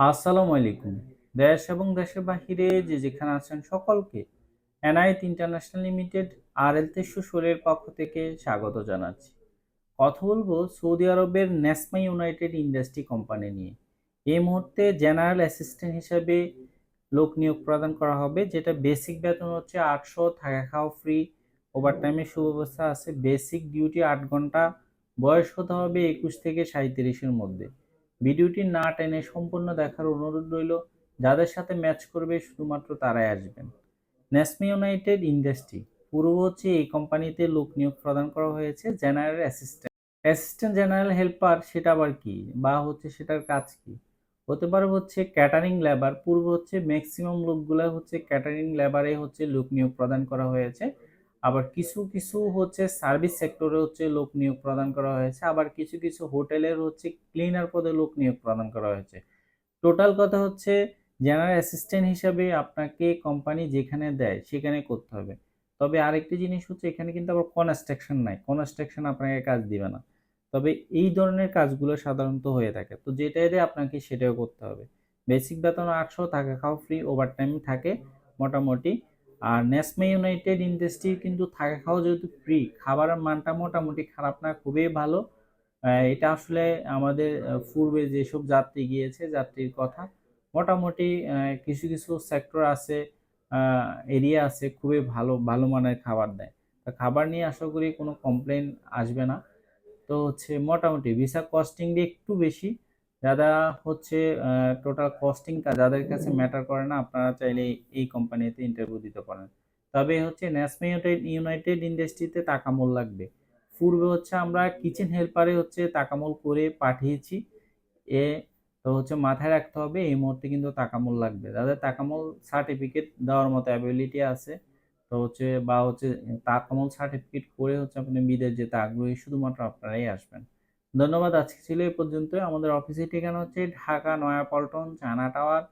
আসসালামু আলাইকুম। দেশ এবং দেশের বাহিরে যে যেখানে আছেন সকলকে এনায়েত ইন্টারন্যাশনাল লিমিটেড RL 316 এর পক্ষ থেকে স্বাগত জানাচ্ছি। কথা বলবো সৌদি আরবের নেসমা ইউনাইটেড ইন্ডাস্ট্রি কোম্পানি নিয়ে। এই মুহূর্তে জেনারেল অ্যাসিস্ট্যান্ট হিসেবে লোক নিয়োগ প্রদান করা হবে, যেটা বেসিক বেতন হচ্ছে 800, থাকা খাওয়া ফ্রি, ওভারটাইমের সুব্যবস্থা আছে। বেসিক ডিউটি 8 ঘন্টা, বয়স হতে হবে 21 থেকে 37-এর মধ্যে। ভিডিওটি না টেনে সম্পূর্ণ দেখার অনুরোধ রইল। যাদের সাথে ম্যাচ করবে শুধুমাত্র তারাই আসবেন। নেসমা ইউনাইটেড ইন্ডাস্ট্রি পূর্ব হচ্ছে এই কোম্পানিতে লোক নিয়োগ প্রদান করা হয়েছে general assistant. Assistant general helper সেটা আবার কি, বা হচ্ছে সেটার কাজ কি? হতে পারে হচ্ছে ক্যাটারিং লেবার। পূর্ব হচ্ছে ম্যাক্সিমাম লোকগুলা হচ্ছে ক্যাটারিং লেবারে হচ্ছে লোক নিয়োগ প্রদান করা হয়েছে। আবার কিছু কিছু হচ্ছে সার্ভিস সেক্টরে হচ্ছে লোক নিয়োগ প্রদান করা হয়েছে। আবার কিছু কিছু হোটেলের হচ্ছে ক্লিনার পদে লোক নিয়োগ প্রদান করা হয়েছে। টোটাল কথা হচ্ছে জেনারেল অ্যাসিস্ট্যান্ট হিসাবে আপনাকে কোম্পানি যেখানে দেয় সেখানে করতে হবে। তবে আরেকটি জিনিস হচ্ছে এখানে কিন্তু আবার কনস্ট্রাকশন নাই, কনস্ট্রাকশন আপনাকে কাজ দিবে না। তবে এই ধরনের কাজগুলো সাধারণত হয়ে থাকে, তো যেটাই দেয় আপনাকে সেটাও করতে হবে। বেসিক বেতন 800, থাকা খাওয়া ফ্রি, ওভারটাইম থাকে মোটামুটি। আর নেসমা ইউনাইটেড ইন্ডাস্ট্রি কিন্তু থাকা খাওয়া যেহেতু ফ্রি, খাবারের মানটা মোটামুটি খারাপ না, খুবই ভালো। এটা আসলে আমাদের পূর্বে যেসব যাত্রী গিয়েছে যাত্রীর কথা, মোটামুটি কিছু কিছু সেক্টর আছে, এরিয়া আছে খুবই ভালো ভালো মানের খাবার দেয়। তা খাবার নিয়ে আশা করি কোনো কমপ্লেন আসবে না। তো হচ্ছে মোটামুটি ভিসা কস্টিংটা একটু বেশি। যারা হচ্ছে টোটাল কস্টিংটা যাদের কাছে ম্যাটার করে না, আপনারা চাইলে এই কোম্পানিতে ইন্টারভিউ দিতে পারেন। তবে হচ্ছে ন্যাশনাল ইউনাইটেড ইন্ডাস্ট্রিতে তাকামূল লাগবে। পূর্বে হচ্ছে আমরা কিচেন হেল্পারে হচ্ছে তাকামূল করে পাঠিয়েছি। এ তো হচ্ছে মাথায় রাখতে হবে এই মুহূর্তে কিন্তু তাকামূল লাগবে, যাদের তাকামূল সার্টিফিকেট দেওয়ার মতো অ্যাবিলিটি আছে। তো হচ্ছে বা হচ্ছে তাকামুল সার্টিফিকেট করে হচ্ছে আপনি বিদেশ যেতে আগ্রহী, শুধুমাত্র আপনারাই আসবেন। ধন্যবাদ। আজকে ছিল এই পর্যন্ত। আমাদের অফিসের ঠিকানা হচ্ছে ঢাকা নয়াপল্টন, চায়না টাওয়ার,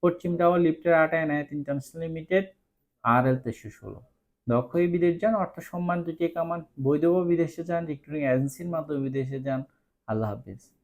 পশ্চিম টাওয়ার, লিফটের 8, এনায়েত ইন্টারন্যাশনাল লিমিটেড, RL 316। দক্ষই বিদেশ যান, অর্থ সম্মান দুটি কামান, বৈধভাবে বিদেশে যান, রিক্রুটিং এজেন্সির মাধ্যমে বিদেশে যান। আল্লাহ হাফিজ।